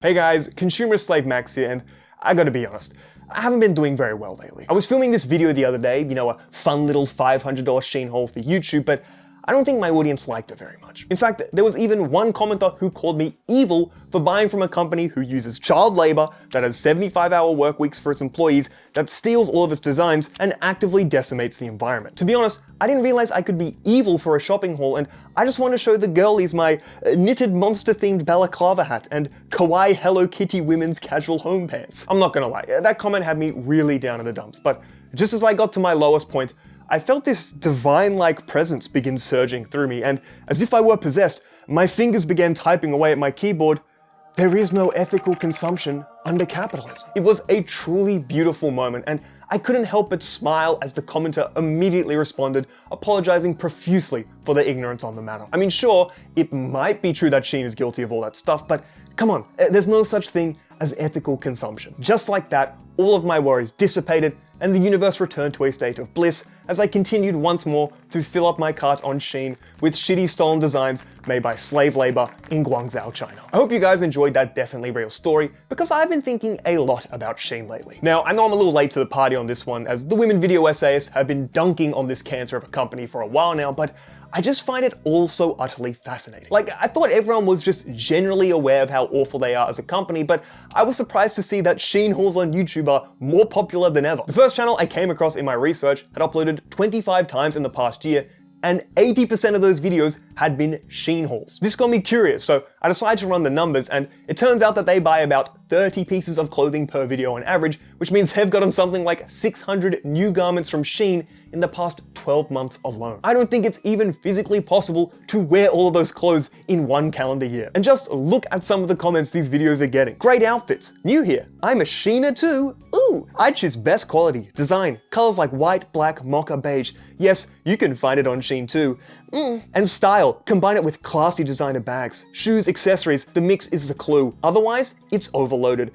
Hey guys, Consumerist Slave Max here, and I gotta be honest, I haven't been doing very well lately. I was filming this video the other day, a fun little $500 Shein haul for YouTube, but I don't think my audience liked it very much. In fact, there was even one commenter who called me evil for buying from a company who uses child labor, that has 75-hour work weeks for its employees, that steals all of its designs, and actively decimates the environment. To be honest, I didn't realize I could be evil for a shopping haul, and I just want to show the girlies my knitted monster-themed balaclava hat and kawaii Hello Kitty women's casual home pants. I'm not gonna lie, that comment had me really down in the dumps, but just as I got to my lowest point, I felt this divine-like presence begin surging through me, and as if I were possessed, my fingers began typing away at my keyboard. There is no ethical consumption under capitalism. It was a truly beautiful moment, and I couldn't help but smile as the commenter immediately responded, apologizing profusely for their ignorance on the matter. I mean, sure, it might be true that Shein is guilty of all that stuff, but come on, there's no such thing as ethical consumption. Just like that, all of my worries dissipated, and the universe returned to a state of bliss as I continued once more to fill up my cart on Shein with shitty stolen designs made by slave labor in Guangzhou, China. I hope you guys enjoyed that definitely real story, because I've been thinking a lot about Shein lately. Now, I know I'm a little late to the party on this one, as the women video essayists have been dunking on this cancer of a company for a while now, but I just find it all so utterly fascinating. Like, I thought everyone was just generally aware of how awful they are as a company, but I was surprised to see that Shein hauls on YouTube are more popular than ever. The first channel I came across in my research had uploaded 25 times in the past year, and 80% of those videos had been Shein hauls. This got me curious, so I decided to run the numbers, and it turns out that they buy about 30 pieces of clothing per video on average, which means they've gotten something like 600 new garments from Shein in the past 12 months alone. I don't think it's even physically possible to wear all of those clothes in one calendar year. And just look at some of the comments these videos are getting. Great outfits. New here. I'm a Sheiner too. Ooh. I choose best quality, design, colors like white, black, mocha, beige. Yes, you can find it on Shein too. And style. Combine it with classy designer bags, shoes, accessories. The mix is the clue. Otherwise, it's overloaded.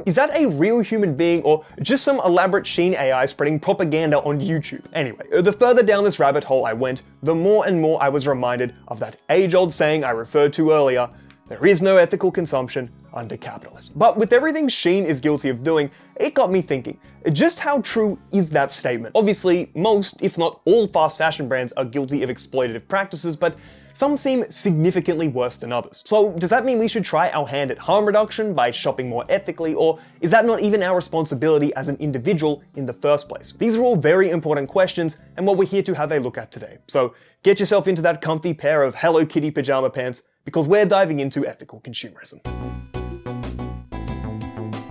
Is that a real human being or just some elaborate Shein AI spreading propaganda on YouTube? Anyway, the further down this rabbit hole I went, the more and more I was reminded of that age-old saying I referred to earlier: there is no ethical consumption under capitalism. But with everything Shein is guilty of doing, it got me thinking, just how true is that statement? Obviously, most, if not all, fast fashion brands are guilty of exploitative practices, but some seem significantly worse than others. So does that mean we should try our hand at harm reduction by shopping more ethically, or is that not even our responsibility as an individual in the first place? These are all very important questions, and what we're here to have a look at today. So get yourself into that comfy pair of Hello Kitty pajama pants, because we're diving into ethical consumerism.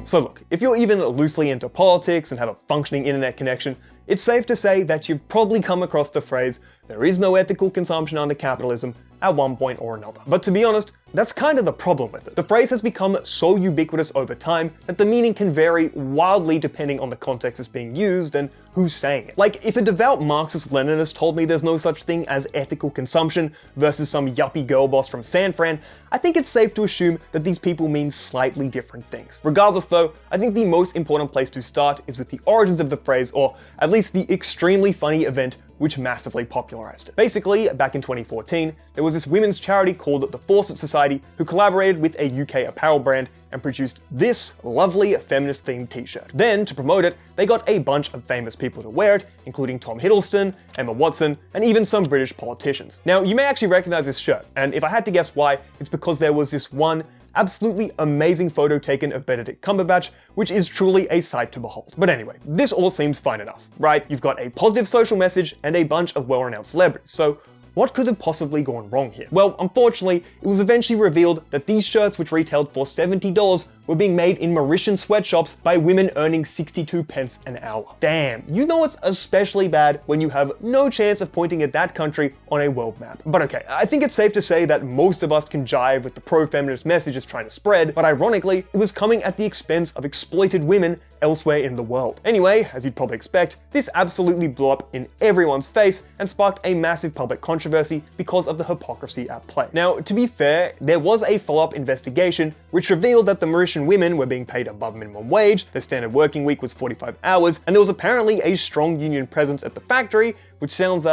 So look, if you're even loosely into politics and have a functioning internet connection, it's safe to say that you've probably come across the phrase, there is no ethical consumption under capitalism, at one point or another. But to be honest, that's kind of the problem with it. The phrase has become so ubiquitous over time that the meaning can vary wildly depending on the context it's being used and who's saying it. Like, if a devout Marxist-Leninist told me there's no such thing as ethical consumption versus some yuppie girl boss from San Fran, I think it's safe to assume that these people mean slightly different things. Regardless though, I think the most important place to start is with the origins of the phrase, or at least the extremely funny event which massively popularized it. Basically, back in 2014, there was this women's charity called the Fawcett Society who collaborated with a UK apparel brand and produced this lovely feminist-themed t-shirt. Then, to promote it, they got a bunch of famous people to wear it, including Tom Hiddleston, Emma Watson, and even some British politicians. Now, you may actually recognize this shirt, and if I had to guess why, it's because there was this one absolutely amazing photo taken of Benedict Cumberbatch, which is truly a sight to behold. But anyway, this all seems fine enough, right? You've got a positive social message and a bunch of well-renowned celebrities, so what could have possibly gone wrong here? Well, unfortunately, it was eventually revealed that these shirts, which retailed for $70, were being made in Mauritian sweatshops by women earning 62 pence an hour. Damn, you know it's especially bad when you have no chance of pointing at that country on a world map. But okay, I think it's safe to say that most of us can jive with the pro-feminist message it's trying to spread, but ironically, it was coming at the expense of exploited women elsewhere in the world. Anyway, as you'd probably expect, this absolutely blew up in everyone's face and sparked a massive public controversy because of the hypocrisy at play. Now, to be fair, there was a follow-up investigation which revealed that the Mauritian women were being paid above minimum wage, their standard working week was 45 hours, and there was apparently a strong union presence at the factory, which sounds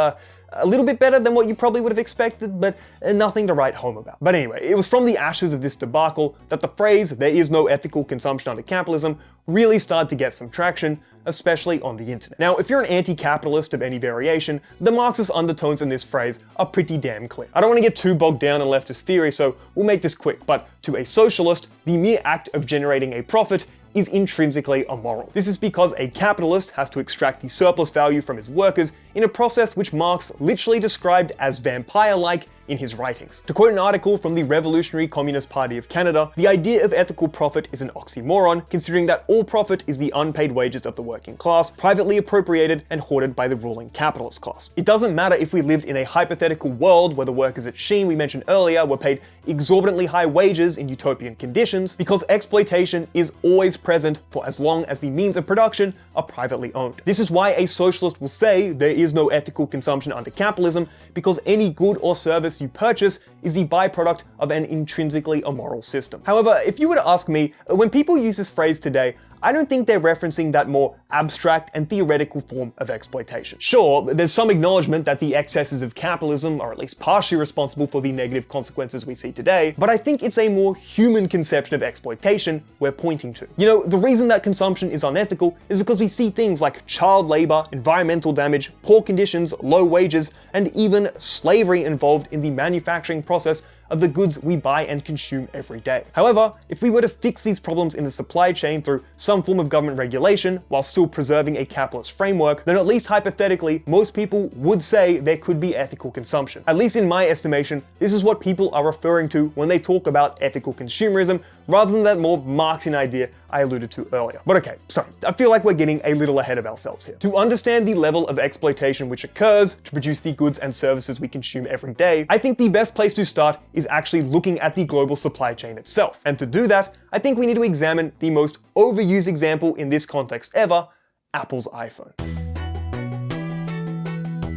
A little bit better than what you probably would have expected, but nothing to write home about. But anyway, it was from the ashes of this debacle that the phrase, "there is no ethical consumption under capitalism," really started to get some traction, especially on the internet. Now, if you're an anti-capitalist of any variation, the Marxist undertones in this phrase are pretty damn clear. I don't want to get too bogged down in leftist theory, so we'll make this quick, but to a socialist, the mere act of generating a profit is intrinsically immoral. This is because a capitalist has to extract the surplus value from his workers in a process which Marx literally described as vampire-like in his writings. To quote an article from the Revolutionary Communist Party of Canada, the idea of ethical profit is an oxymoron, considering that all profit is the unpaid wages of the working class, privately appropriated and hoarded by the ruling capitalist class. It doesn't matter if we lived in a hypothetical world where the workers at SHEIN we mentioned earlier were paid exorbitantly high wages in utopian conditions, because exploitation is always present for as long as the means of production are privately owned. This is why a socialist will say there is no ethical consumption under capitalism, because any good or service you purchase is the byproduct of an intrinsically immoral system. However, if you were to ask me, when people use this phrase today, I don't think they're referencing that more abstract and theoretical form of exploitation. Sure, there's some acknowledgement that the excesses of capitalism are at least partially responsible for the negative consequences we see today, but I think it's a more human conception of exploitation we're pointing to. You know, the reason that consumption is unethical is because we see things like child labor, environmental damage, poor conditions, low wages, and even slavery involved in the manufacturing process of the goods we buy and consume every day. However, if we were to fix these problems in the supply chain through some form of government regulation while still preserving a capitalist framework, then at least hypothetically, most people would say there could be ethical consumption. At least in my estimation, this is what people are referring to when they talk about ethical consumerism, rather than that more Marxian idea I alluded to earlier. But okay, sorry, I feel like we're getting a little ahead of ourselves here. To understand the level of exploitation which occurs to produce the goods and services we consume every day, I think the best place to start is actually looking at the global supply chain itself. And to do that, I think we need to examine the most overused example in this context ever, Apple's iPhone.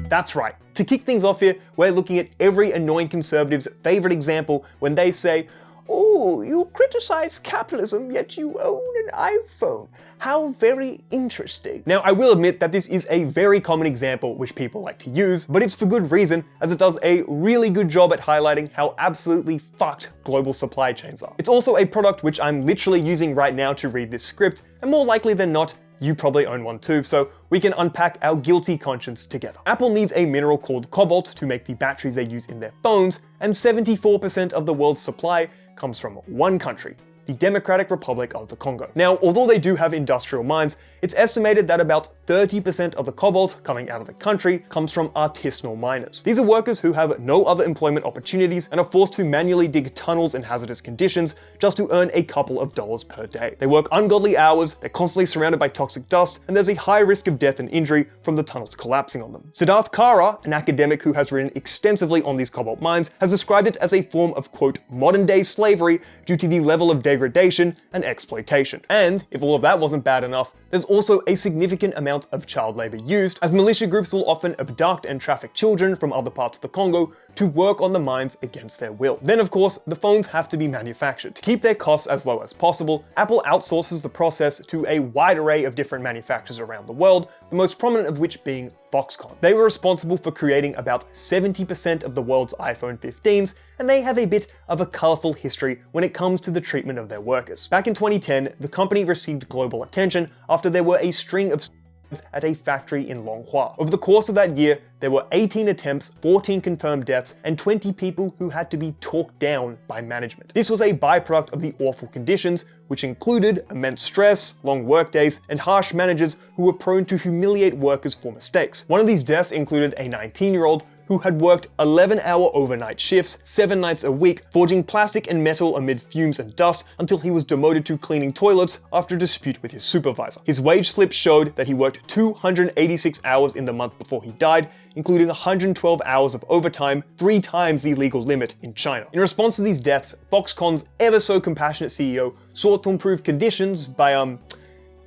That's right. To kick things off here, we're looking at every annoying conservative's favorite example when they say, "Oh, you criticize capitalism, yet you own an iPhone. How very interesting." Now, I will admit that this is a very common example which people like to use, but it's for good reason, as it does a really good job at highlighting how absolutely fucked global supply chains are. It's also a product which I'm literally using right now to read this script, and more likely than not, you probably own one too, so we can unpack our guilty conscience together. Apple needs a mineral called cobalt to make the batteries they use in their phones, and 74% of the world's supply comes from one country, the Democratic Republic of the Congo. Now, although they do have industrial mines, it's estimated that about 30% of the cobalt coming out of the country comes from artisanal miners. These are workers who have no other employment opportunities and are forced to manually dig tunnels in hazardous conditions just to earn a couple of dollars per day. They work ungodly hours, they're constantly surrounded by toxic dust, and there's a high risk of death and injury from the tunnels collapsing on them. Siddharth Kara, an academic who has written extensively on these cobalt mines, has described it as a form of, quote, modern-day slavery due to the level of degradation and exploitation. And if all of that wasn't bad enough, there's also a significant amount of child labor used, as militia groups will often abduct and traffic children from other parts of the Congo to work on the mines against their will. Then of course, the phones have to be manufactured. To keep their costs as low as possible, Apple outsources the process to a wide array of different manufacturers around the world, the most prominent of which being Foxconn. They were responsible for creating about 70% of the world's iPhone 15s, and they have a bit of a colorful history when it comes to the treatment of their workers. Back in 2010, the company received global attention after there were a string of at a factory in Longhua. Over the course of that year, there were 18 attempts, 14 confirmed deaths, and 20 people who had to be talked down by management. This was a byproduct of the awful conditions, which included immense stress, long workdays, and harsh managers who were prone to humiliate workers for mistakes. One of these deaths included a 19-year-old who had worked 11-hour overnight shifts, 7 nights a week, forging plastic and metal amid fumes and dust until he was demoted to cleaning toilets after a dispute with his supervisor. His wage slip showed that he worked 286 hours in the month before he died, including 112 hours of overtime, 3 times the legal limit in China. In response to these deaths, Foxconn's ever so compassionate CEO sought to improve conditions by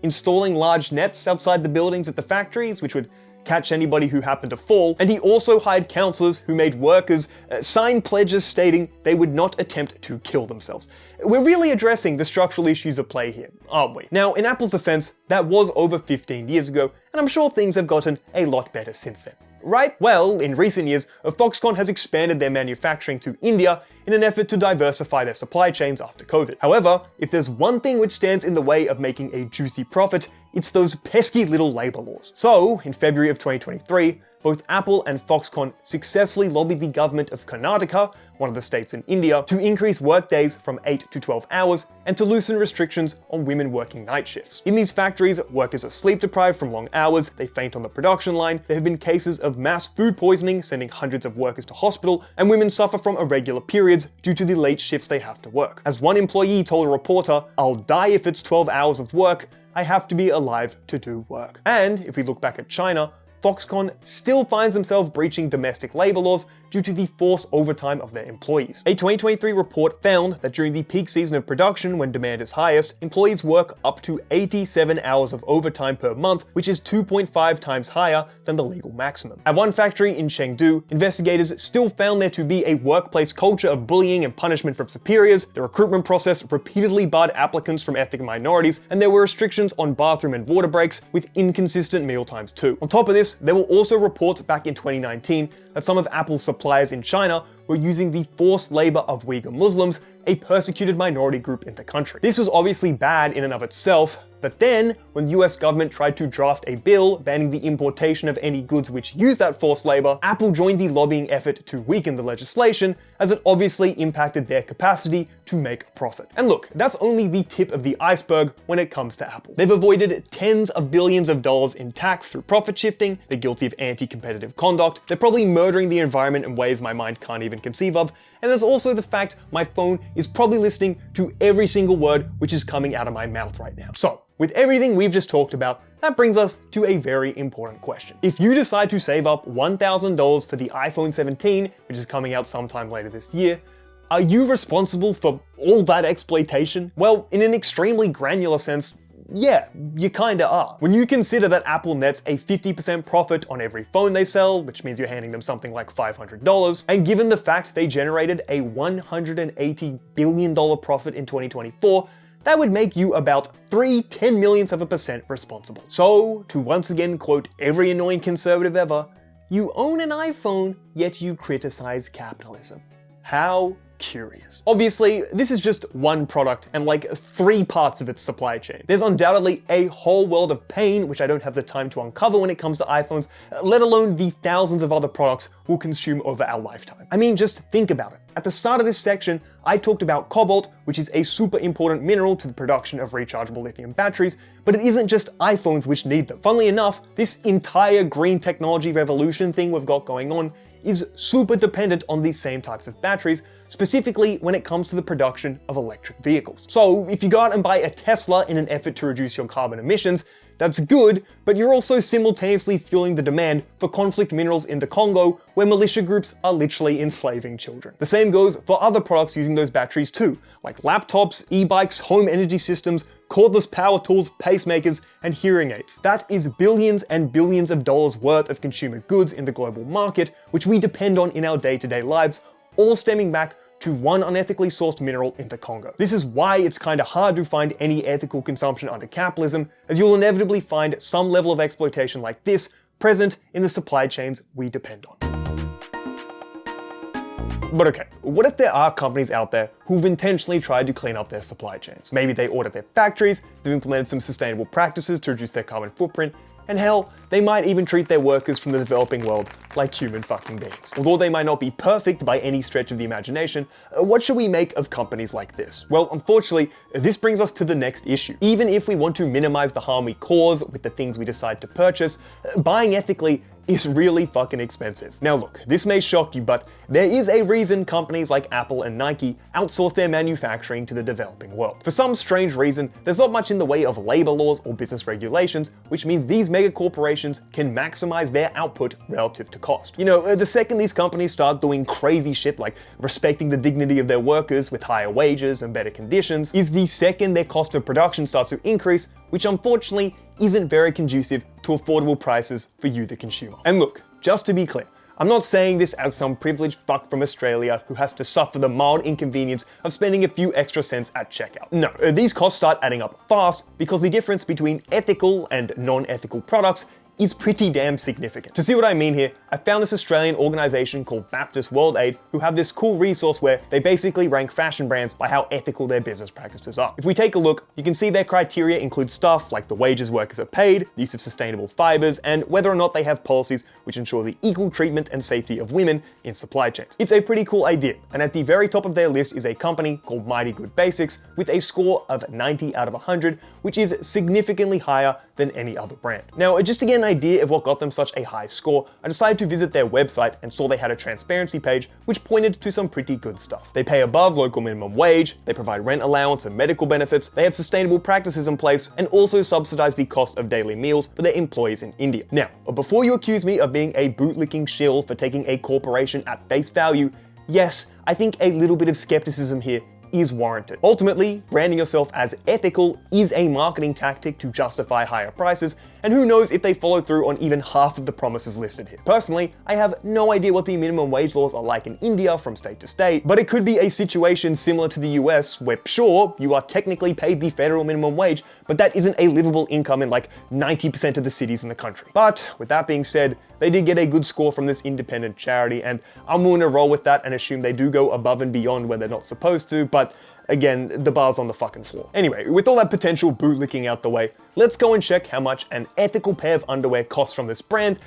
installing large nets outside the buildings at the factories, which would catch anybody who happened to fall, and he also hired counselors who made workers sign pledges stating they would not attempt to kill themselves. We're really addressing the structural issues at play here, aren't we? Now, in Apple's defense, that was over 15 years ago, and I'm sure things have gotten a lot better since then. right? Well, in recent years, Foxconn has expanded their manufacturing to India in an effort to diversify their supply chains after COVID. However, if there's one thing which stands in the way of making a juicy profit, it's those pesky little labor laws. So, in February of 2023, both Apple and Foxconn successfully lobbied the government of Karnataka, one of the states in India, to increase workdays from 8 to 12 hours and to loosen restrictions on women working night shifts. In these factories, workers are sleep deprived from long hours, they faint on the production line, there have been cases of mass food poisoning sending hundreds of workers to hospital, and women suffer from irregular periods due to the late shifts they have to work. As one employee told a reporter, "I'll die if it's 12 hours of work, I have to be alive to do work." And if we look back at China, Foxconn still finds themselves breaching domestic labor laws due to the forced overtime of their employees. A 2023 report found that during the peak season of production, when demand is highest, employees work up to 87 hours of overtime per month, which is 2.5 times higher than the legal maximum. At one factory in Chengdu, investigators still found there to be a workplace culture of bullying and punishment from superiors, the recruitment process repeatedly barred applicants from ethnic minorities, and there were restrictions on bathroom and water breaks, with inconsistent meal times too. On top of this, there were also reports back in 2019 that some of Apple's suppliers in China were using the forced labor of Uyghur Muslims, a persecuted minority group in the country. This was obviously bad in and of itself, but then, when the US government tried to draft a bill banning the importation of any goods which use that forced labor, Apple joined the lobbying effort to weaken the legislation, as it obviously impacted their capacity to make a profit. And look, that's only the tip of the iceberg when it comes to Apple. They've avoided tens of billions of dollars in tax through profit shifting, they're guilty of anti-competitive conduct, they're probably murdering the environment in ways my mind can't even conceive of, and there's also the fact my phone is probably listening to every single word which is coming out of my mouth right now. So, with everything we've just talked about, that brings us to a very important question. If you decide to save up $1,000 for the iPhone 17, which is coming out sometime later this year, are you responsible for all that exploitation? Well, in an extremely granular sense, yeah, you kinda are. When you consider that Apple nets a 50% profit on every phone they sell, which means you're handing them something like $500, and given the fact they generated a $180 billion profit in 2024, that would make you about 3/10 millionths of a percent responsible. So, to once again quote every annoying conservative ever, you own an iPhone, yet you criticize capitalism. How curious. Obviously, this is just one product and like 3 parts of its supply chain. There's undoubtedly a whole world of pain which I don't have the time to uncover when it comes to iPhones, let alone the thousands of other products we'll consume over our lifetime. I mean, just think about it. At the start of this section, I talked about cobalt, which is a super important mineral to the production of rechargeable lithium batteries, but it isn't just iPhones which need them. Funnily enough, this entire green technology revolution thing we've got going on is super dependent on these same types of batteries, specifically when it comes to the production of electric vehicles. So if you go out and buy a Tesla in an effort to reduce your carbon emissions, that's good, but you're also simultaneously fueling the demand for conflict minerals in the Congo, where militia groups are literally enslaving children. The same goes for other products using those batteries too, like laptops, e-bikes, home energy systems, cordless power tools, pacemakers, and hearing aids. That is billions and billions of dollars worth of consumer goods in the global market, which we depend on in our day-to-day lives, all stemming back to one unethically sourced mineral in the Congo. This is why it's kinda hard to find any ethical consumption under capitalism, as you'll inevitably find some level of exploitation like this present in the supply chains we depend on. But okay, what if there are companies out there who've intentionally tried to clean up their supply chains? Maybe they audit their factories, they've implemented some sustainable practices to reduce their carbon footprint, and hell, they might even treat their workers from the developing world like human fucking beings. Although they might not be perfect by any stretch of the imagination, what should we make of companies like this? Well, unfortunately, this brings us to the next issue. Even if we want to minimize the harm we cause with the things we decide to purchase, buying ethically is really fucking expensive. Now look, this may shock you, but there is a reason companies like Apple and Nike outsource their manufacturing to the developing world. For some strange reason, there's not much in the way of labor laws or business regulations, which means these mega corporations can maximize their output relative to cost. You know, the second these companies start doing crazy shit like respecting the dignity of their workers with higher wages and better conditions, is the second their cost of production starts to increase, which unfortunately isn't very conducive to affordable prices for you, the consumer. And look, just to be clear, I'm not saying this as some privileged fuck from Australia who has to suffer the mild inconvenience of spending a few extra cents at checkout. No, these costs start adding up fast because the difference between ethical and non-ethical products is pretty damn significant. To see what I mean here, I found this Australian organization called Baptist World Aid, who have this cool resource where they basically rank fashion brands by how ethical their business practices are. If we take a look, you can see their criteria include stuff like the wages workers are paid, the use of sustainable fibers, and whether or not they have policies which ensure the equal treatment and safety of women in supply chains. It's a pretty cool idea, and at the very top of their list is a company called Mighty Good Basics with a score of 90 out of 100, which is significantly higher than any other brand. Now, just to get an idea of what got them such a high score, I decided to visit their website and saw they had a transparency page which pointed to some pretty good stuff. They pay above local minimum wage, they provide rent allowance and medical benefits, they have sustainable practices in place, and also subsidize the cost of daily meals for their employees in India. Now, before you accuse me of being a bootlicking shill for taking a corporation at face value, yes, I think a little bit of skepticism here is warranted. Ultimately, branding yourself as ethical is a marketing tactic to justify higher prices, and who knows if they follow through on even half of the promises listed here. Personally, I have no idea what the minimum wage laws are like in India from state to state, but it could be a situation similar to the US where, sure, you are technically paid the federal minimum wage, but that isn't a livable income in like 90% of the cities in the country. But with that being said, they did get a good score from this independent charity, and I'm willing to roll with that and assume they do go above and beyond where they're not supposed to, but again, the bar's on the fucking floor. Anyway, with all that potential bootlicking out the way, let's go and check how much an ethical pair of underwear costs from this brand,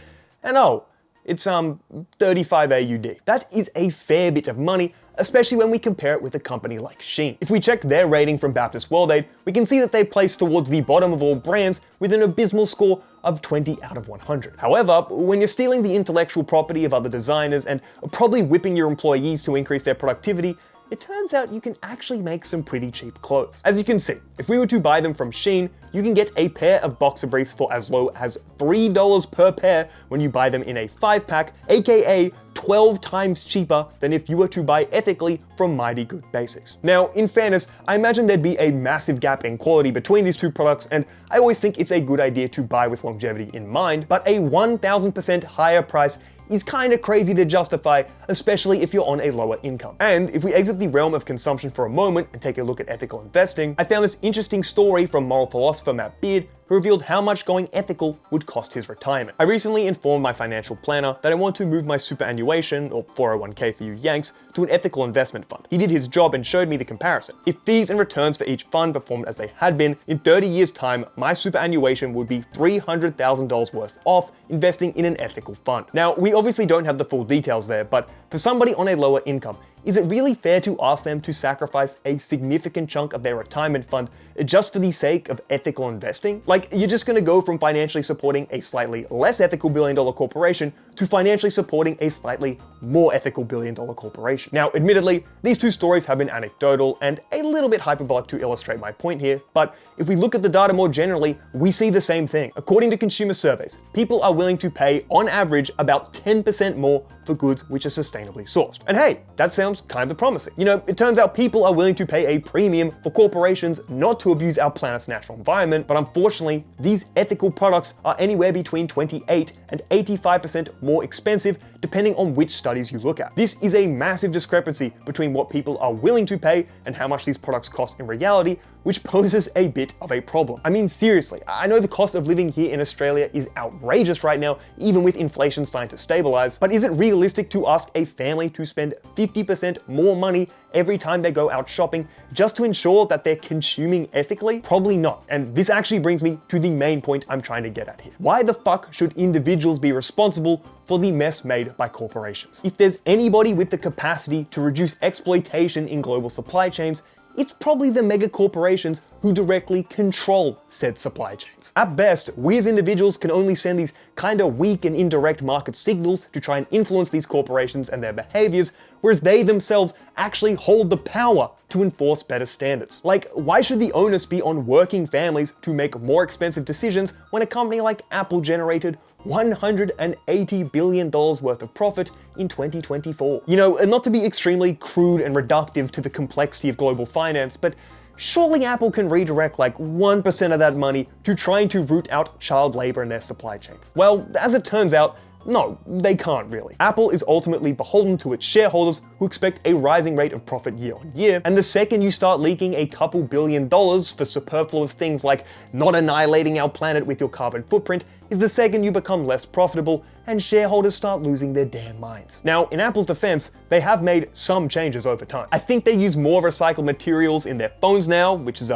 and oh, it's 35 AUD. That is a fair bit of money, especially when we compare it with a company like SHEIN. If we check their rating from Baptist World Aid, we can see that they place towards the bottom of all brands with an abysmal score of 20 out of 100. However, when you're stealing the intellectual property of other designers and probably whipping your employees to increase their productivity, it turns out you can actually make some pretty cheap clothes. As you can see, if we were to buy them from SHEIN, you can get a pair of boxer briefs for as low as $3 per pair when you buy them in a 5-pack, aka 12 times cheaper than if you were to buy ethically from Mighty Good Basics. Now, in fairness, I imagine there'd be a massive gap in quality between these two products, and I always think it's a good idea to buy with longevity in mind, but a 1000% higher price is kind of crazy to justify, especially if you're on a lower income. And if we exit the realm of consumption for a moment and take a look at ethical investing, I found this interesting story from moral philosopher Matt Beard, who revealed how much going ethical would cost his retirement. I recently informed my financial planner that I want to move my superannuation, or 401k for you Yanks, to an ethical investment fund. He did his job and showed me the comparison. If fees and returns for each fund performed as they had been, in 30 years' time, my superannuation would be $300,000 worth off investing in an ethical fund. Now, we obviously don't have the full details there, but for somebody on a lower income, is it really fair to ask them to sacrifice a significant chunk of their retirement fund just for the sake of ethical investing? Like, you're just gonna go from financially supporting a slightly less ethical billion-dollar corporation to financially supporting a slightly more ethical billion-dollar corporation. Now, admittedly, these two stories have been anecdotal and a little bit hyperbolic to illustrate my point here, but if we look at the data more generally, we see the same thing. According to consumer surveys, people are willing to pay, on average, about 10% more for goods which are sustainably sourced. And hey, that sounds kind of promising. You know, it turns out people are willing to pay a premium for corporations not to abuse our planet's natural environment, but unfortunately, these ethical products are anywhere between 28 and 85% more expensive depending on which studies you look at. This is a massive discrepancy between what people are willing to pay and how much these products cost in reality, which poses a bit of a problem. I mean, seriously, I know the cost of living here in Australia is outrageous right now, even with inflation starting to stabilize, but is it realistic to ask a family to spend 50% more money every time they go out shopping just to ensure that they're consuming ethically? Probably not. And this actually brings me to the main point I'm trying to get at here. Why the fuck should individuals be responsible for the mess made by corporations? If there's anybody with the capacity to reduce exploitation in global supply chains, it's probably the mega corporations who directly control said supply chains. At best, we as individuals can only send these kinda weak and indirect market signals to try and influence these corporations and their behaviors, whereas they themselves actually hold the power to enforce better standards. Like, why should the onus be on working families to make more expensive decisions when a company like Apple generated $180 billion worth of profit in 2024? You know, not to be extremely crude and reductive to the complexity of global finance, but surely Apple can redirect like 1% of that money to trying to root out child labor in their supply chains. Well, as it turns out, No, they can't really. Apple is ultimately beholden to its shareholders who expect a rising rate of profit year on year, and the second you start leaking a couple $billion for superfluous things like not annihilating our planet with your carbon footprint is the second you become less profitable and shareholders start losing their damn minds. Now, in Apple's defense, they have made some changes over time. I think they use more recycled materials in their phones now, which is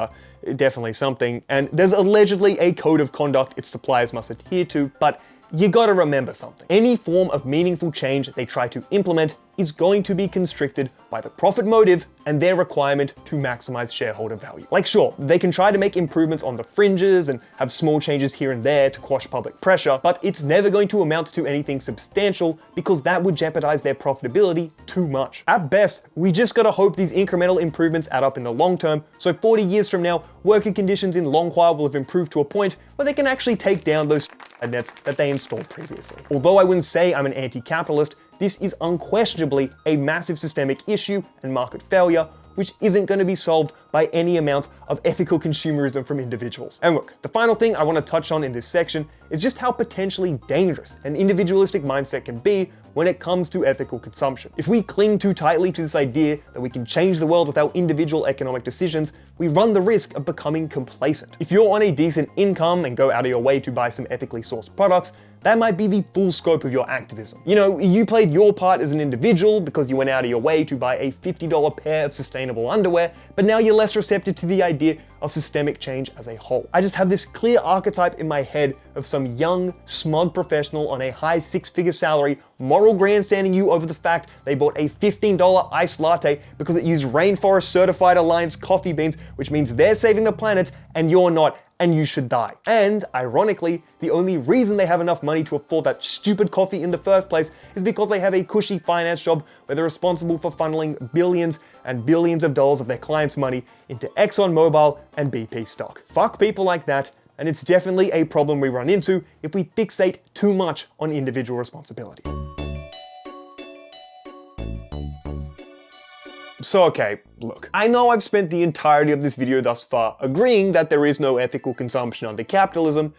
definitely something, and there's allegedly a code of conduct its suppliers must adhere to, but you gotta remember something. Any form of meaningful change they try to implement is going to be constricted by the profit motive and their requirement to maximize shareholder value. Like sure, they can try to make improvements on the fringes and have small changes here and there to quash public pressure, but it's never going to amount to anything substantial because that would jeopardize their profitability too much. At best, we just gotta hope these incremental improvements add up in the long term, so 40 years from now, worker conditions in Longhua will have improved to a point where they can actually take down those nets that they installed previously. Although I wouldn't say I'm an anti-capitalist, this is unquestionably a massive systemic issue and market failure, which isn't going to be solved by any amount of ethical consumerism from individuals. And look, the final thing I want to touch on in this section is just how potentially dangerous an individualistic mindset can be when it comes to ethical consumption. If we cling too tightly to this idea that we can change the world with our individual economic decisions, we run the risk of becoming complacent. If you're on a decent income and go out of your way to buy some ethically sourced products, that might be the full scope of your activism. You know, you played your part as an individual because you went out of your way to buy a $50 pair of sustainable underwear, but now you're less receptive to the idea of systemic change as a whole. I just have this clear archetype in my head of some young, smug professional on a high six-figure salary, moral grandstanding you over the fact they bought a $15 iced latte because it used Rainforest Certified Alliance coffee beans, which means they're saving the planet and you're not, and you should die. And ironically, the only reason they have enough money to afford that stupid coffee in the first place is because they have a cushy finance job where they're responsible for funneling billions and billions of dollars of their clients' money into ExxonMobil and BP stock. Fuck people like that, and it's definitely a problem we run into if we fixate too much on individual responsibility. So okay, look, I know I've spent the entirety of this video thus far agreeing that there is no ethical consumption under capitalism,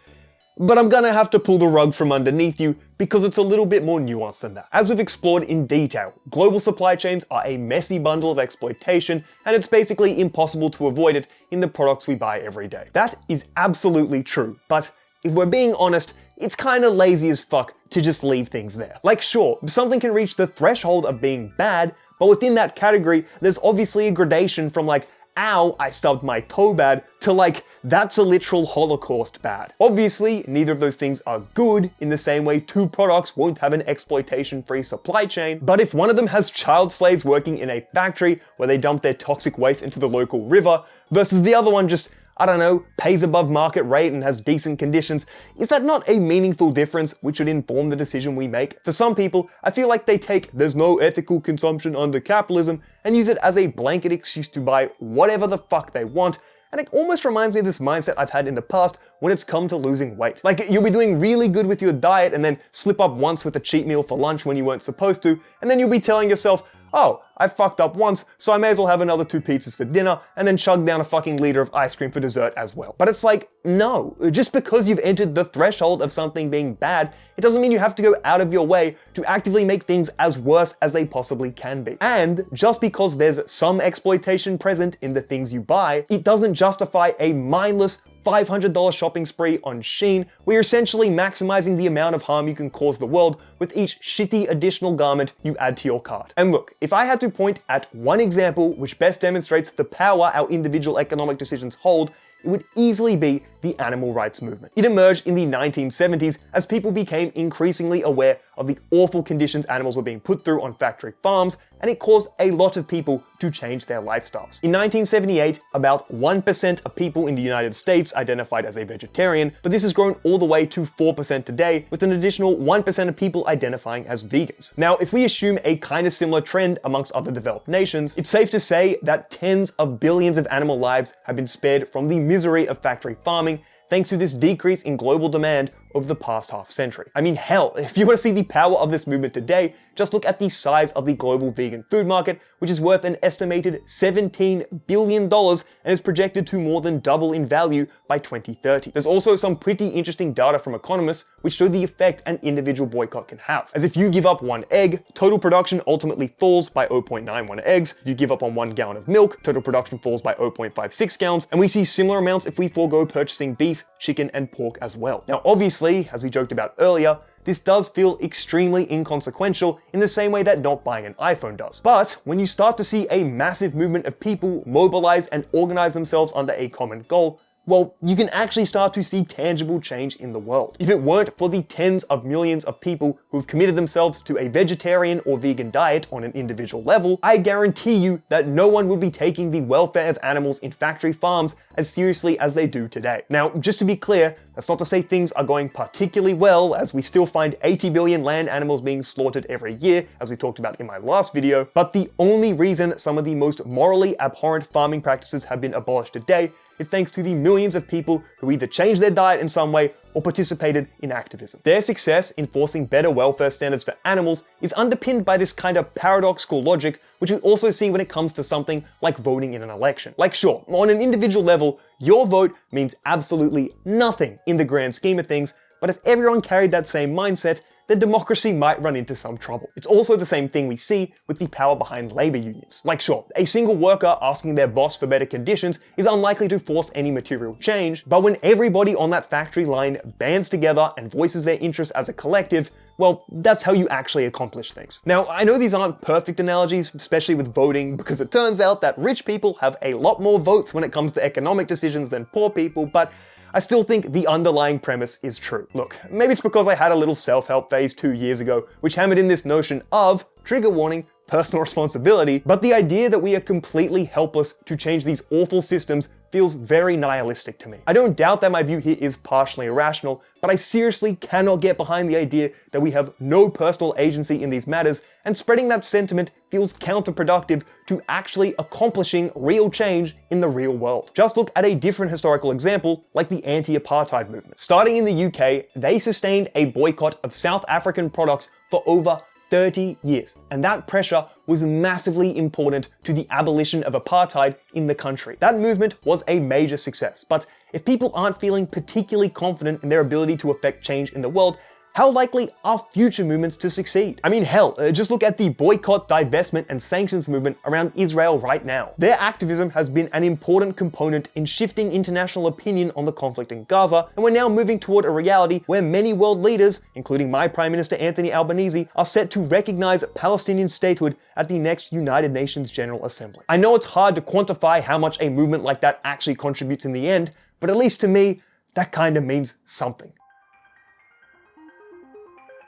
but I'm gonna have to pull the rug from underneath you because it's a little bit more nuanced than that. As we've explored in detail, global supply chains are a messy bundle of exploitation, and it's basically impossible to avoid it in the products we buy every day. That is absolutely true, but if we're being honest, it's kinda lazy as fuck to just leave things there. Like sure, something can reach the threshold of being bad, but within that category, there's obviously a gradation from like, ow, I stubbed my toe bad, to like, that's a literal Holocaust bad. Obviously, neither of those things are good in the same way two products won't have an exploitation-free supply chain, but if one of them has child slaves working in a factory where they dump their toxic waste into the local river, versus the other one just, I don't know, pays above market rate and has decent conditions, is that not a meaningful difference which should inform the decision we make? For some people, I feel like they take "there's no ethical consumption under capitalism" and use it as a blanket excuse to buy whatever the fuck they want, and it almost reminds me of this mindset I've had in the past when it's come to losing weight. Like, you'll be doing really good with your diet and then slip up once with a cheat meal for lunch when you weren't supposed to, and then you'll be telling yourself, oh, I fucked up once, so I may as well have another 2 pizzas for dinner and then chug down a fucking liter of ice cream for dessert as well. But it's like, no, just because you've entered the threshold of something being bad, it doesn't mean you have to go out of your way to actively make things as worse as they possibly can be. And just because there's some exploitation present in the things you buy, it doesn't justify a mindless $500 shopping spree on Shein, where you're essentially maximizing the amount of harm you can cause the world with each shitty additional garment you add to your cart. And look, if I had to point at one example which best demonstrates the power our individual economic decisions hold, it would easily be the animal rights movement. It emerged in the 1970s as people became increasingly aware of the awful conditions animals were being put through on factory farms, and it caused a lot of people to change their lifestyles. In 1978, about 1% of people in the United States identified as a vegetarian, but this has grown all the way to 4% today, with an additional 1% of people identifying as vegans. Now, if we assume a kind of similar trend amongst other developed nations, it's safe to say that tens of billions of animal lives have been spared from the misery of factory farming, thanks to this decrease in global demand over the past half century. I mean, hell, if you want to see the power of this movement today, just look at the size of the global vegan food market, which is worth an estimated $17 billion and is projected to more than double in value by 2030. There's also some pretty interesting data from economists which show the effect an individual boycott can have. As if you give up one egg, total production ultimately falls by 0.91 eggs. If you give up on 1 gallon of milk, total production falls by 0.56 gallons, and we see similar amounts if we forego purchasing beef, chicken, and pork as well. Now, obviously, as we joked about earlier, this does feel extremely inconsequential in the same way that not buying an iPhone does. But when you start to see a massive movement of people mobilize and organize themselves under a common goal, well, you can actually start to see tangible change in the world. If it weren't for the tens of millions of people who've committed themselves to a vegetarian or vegan diet on an individual level, I guarantee you that no one would be taking the welfare of animals in factory farms as seriously as they do today. Now, just to be clear, that's not to say things are going particularly well, as we still find 80 billion land animals being slaughtered every year, as we talked about in my last video, but the only reason some of the most morally abhorrent farming practices have been abolished today is thanks to the millions of people who either changed their diet in some way or participated in activism. Their success in forcing better welfare standards for animals is underpinned by this kind of paradoxical logic, which we also see when it comes to something like voting in an election. Like, sure, on an individual level, your vote means absolutely nothing in the grand scheme of things, but if everyone carried that same mindset, then democracy might run into some trouble. It's also the same thing we see with the power behind labor unions. Like, sure, a single worker asking their boss for better conditions is unlikely to force any material change, but when everybody on that factory line bands together and voices their interests as a collective, well, that's how you actually accomplish things. Now, I know these aren't perfect analogies, especially with voting, because it turns out that rich people have a lot more votes when it comes to economic decisions than poor people, but I still think the underlying premise is true. Look, maybe it's because I had a little self-help phase 2 years ago, which hammered in this notion of, trigger warning, personal responsibility, but the idea that we are completely helpless to change these awful systems feels very nihilistic to me. I don't doubt that my view here is partially irrational, but I seriously cannot get behind the idea that we have no personal agency in these matters, and spreading that sentiment feels counterproductive to actually accomplishing real change in the real world. Just look at a different historical example, like the anti-apartheid movement. Starting in the UK, they sustained a boycott of South African products for over 30 years, and that pressure was massively important to the abolition of apartheid in the country. That movement was a major success, but if people aren't feeling particularly confident in their ability to affect change in the world, how likely are future movements to succeed? I mean, hell, just look at the boycott, divestment, and sanctions movement around Israel right now. Their activism has been an important component in shifting international opinion on the conflict in Gaza, and we're now moving toward a reality where many world leaders, including my Prime Minister Anthony Albanese, are set to recognize Palestinian statehood at the next United Nations General Assembly. I know it's hard to quantify how much a movement like that actually contributes in the end, but at least to me, that kind of means something.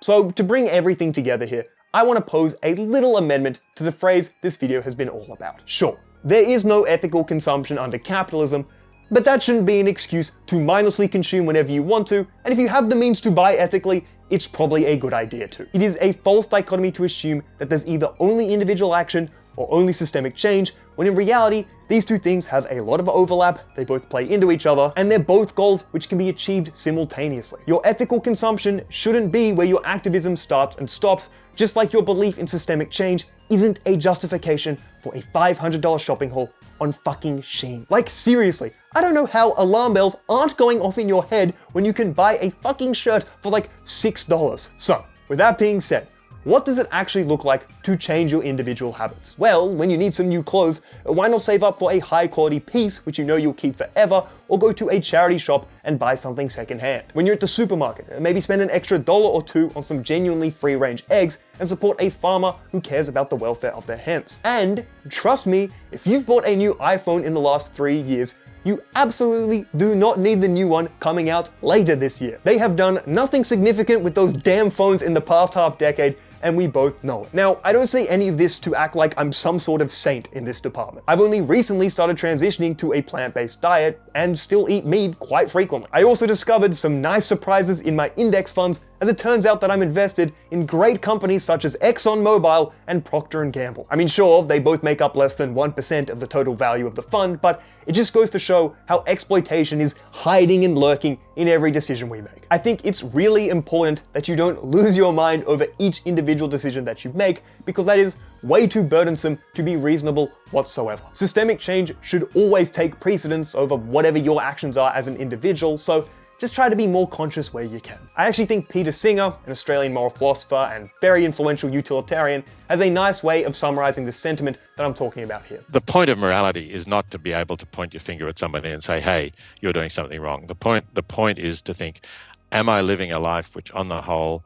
So to bring everything together here, I want to pose a little amendment to the phrase this video has been all about. Sure, there is no ethical consumption under capitalism, but that shouldn't be an excuse to mindlessly consume whenever you want to, and if you have the means to buy ethically, it's probably a good idea too. It is a false dichotomy to assume that there's either only individual action or only systemic change, when in reality, these two things have a lot of overlap, they both play into each other, and they're both goals which can be achieved simultaneously. Your ethical consumption shouldn't be where your activism starts and stops, just like your belief in systemic change isn't a justification for a $500 shopping haul on fucking Shein. Like, seriously, I don't know how alarm bells aren't going off in your head when you can buy a fucking shirt for like $6. So, with that being said, what does it actually look like to change your individual habits? Well, when you need some new clothes, why not save up for a high quality piece which you know you'll keep forever, or go to a charity shop and buy something secondhand? When you're at the supermarket, maybe spend an extra $1 or $2 on some genuinely free-range eggs and support a farmer who cares about the welfare of their hens. And trust me, if you've bought a new iPhone in the last 3 years, you absolutely do not need the new one coming out later this year. They have done nothing significant with those damn phones in the past half decade, and we both know it. Now, I don't say any of this to act like I'm some sort of saint in this department. I've only recently started transitioning to a plant-based diet and still eat meat quite frequently. I also discovered some nice surprises in my index funds, as it turns out that I'm invested in great companies such as ExxonMobil and Procter & Gamble. I mean, sure, they both make up less than 1% of the total value of the fund, but it just goes to show how exploitation is hiding and lurking in every decision we make. I think it's really important that you don't lose your mind over each individual decision that you make, because that is way too burdensome to be reasonable whatsoever. Systemic change should always take precedence over whatever your actions are as an individual, so just try to be more conscious where you can. I actually think Peter Singer, an Australian moral philosopher and very influential utilitarian, has a nice way of summarizing the sentiment that I'm talking about here. The point of morality is not to be able to point your finger at somebody and say, hey, you're doing something wrong. The point is to think, am I living a life which on the whole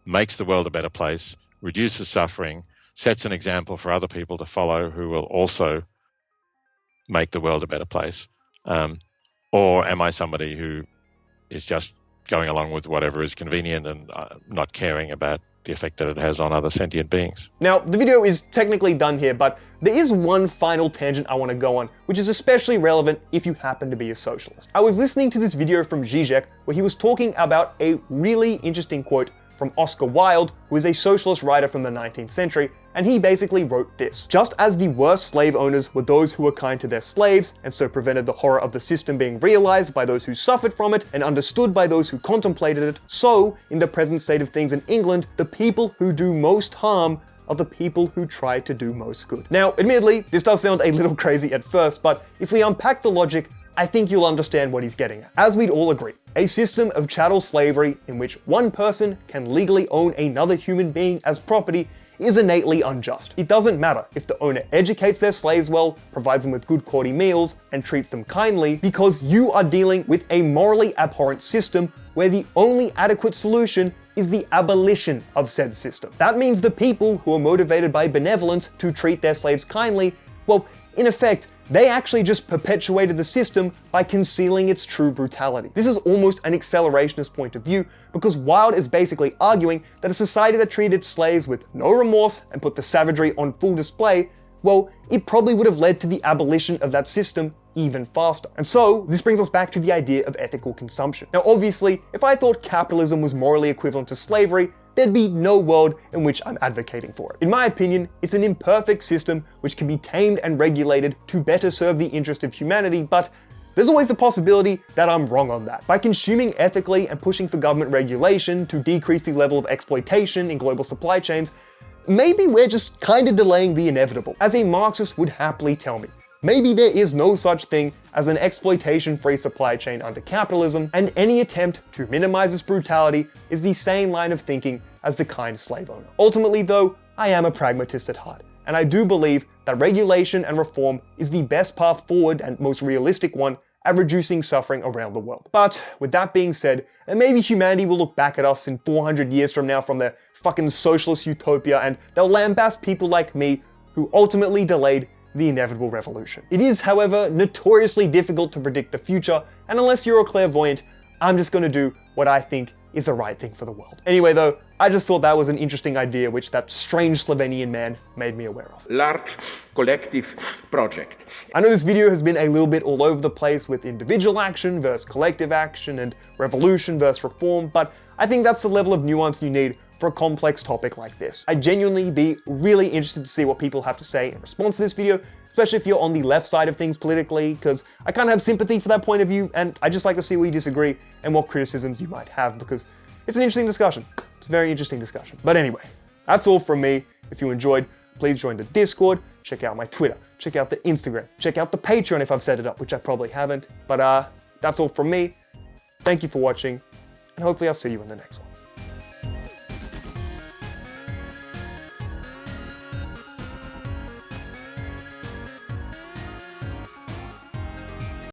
makes the world a better place, reduces suffering, sets an example for other people to follow who will also make the world a better place? Or am I somebody who is just going along with whatever is convenient and not caring about the effect that it has on other sentient beings? Now, the video is technically done here, but there is one final tangent I want to go on, which is especially relevant if you happen to be a socialist. I was listening to this video from Zizek where he was talking about a really interesting quote from Oscar Wilde, who is a socialist writer from the 19th century, and he basically wrote this: "Just as the worst slave owners were those who were kind to their slaves, and so prevented the horror of the system being realized by those who suffered from it, and understood by those who contemplated it, so, in the present state of things in England, the people who do most harm are the people who try to do most good." Now, admittedly, this does sound a little crazy at first, but if we unpack the logic, I think you'll understand what he's getting at. As we'd all agree, a system of chattel slavery in which one person can legally own another human being as property is innately unjust. It doesn't matter if the owner educates their slaves well, provides them with good quality meals, and treats them kindly, because you are dealing with a morally abhorrent system where the only adequate solution is the abolition of said system. That means the people who are motivated by benevolence to treat their slaves kindly, well, in effect, they actually just perpetuated the system by concealing its true brutality. This is almost an accelerationist point of view, because Wilde is basically arguing that a society that treated slaves with no remorse and put the savagery on full display, well, it probably would have led to the abolition of that system even faster. And so, this brings us back to the idea of ethical consumption. Now, obviously, if I thought capitalism was morally equivalent to slavery, there'd be no world in which I'm advocating for it. In my opinion, it's an imperfect system which can be tamed and regulated to better serve the interest of humanity, but there's always the possibility that I'm wrong on that. By consuming ethically and pushing for government regulation to decrease the level of exploitation in global supply chains, maybe we're just kind of delaying the inevitable. As a Marxist would happily tell me, maybe there is no such thing as an exploitation-free supply chain under capitalism, and any attempt to minimize its brutality is the same line of thinking as the kind slave owner. Ultimately though, I am a pragmatist at heart, and I do believe that regulation and reform is the best path forward and most realistic one at reducing suffering around the world. But with that being said, maybe humanity will look back at us in 400 years from now from their fucking socialist utopia, and they'll lambaste people like me who ultimately delayed the inevitable revolution. It is, however, notoriously difficult to predict the future, and unless you're a clairvoyant, I'm just gonna do what I think is the right thing for the world. Anyway though, I just thought that was an interesting idea which that strange Slovenian man made me aware of. Large collective project. I know this video has been a little bit all over the place with individual action versus collective action and revolution versus reform, but I think that's the level of nuance you need for a complex topic like this. I'd genuinely be really interested to see what people have to say in response to this video, especially if you're on the left side of things politically, because I kind of have sympathy for that point of view, and I just like to see where you disagree and what criticisms you might have, because it's an interesting discussion. It's a very interesting discussion. But anyway, that's all from me. If you enjoyed, please join the Discord, check out my Twitter, check out the Instagram, check out the Patreon if I've set it up, which I probably haven't. But that's all from me. Thank you for watching, and hopefully I'll see you in the next one.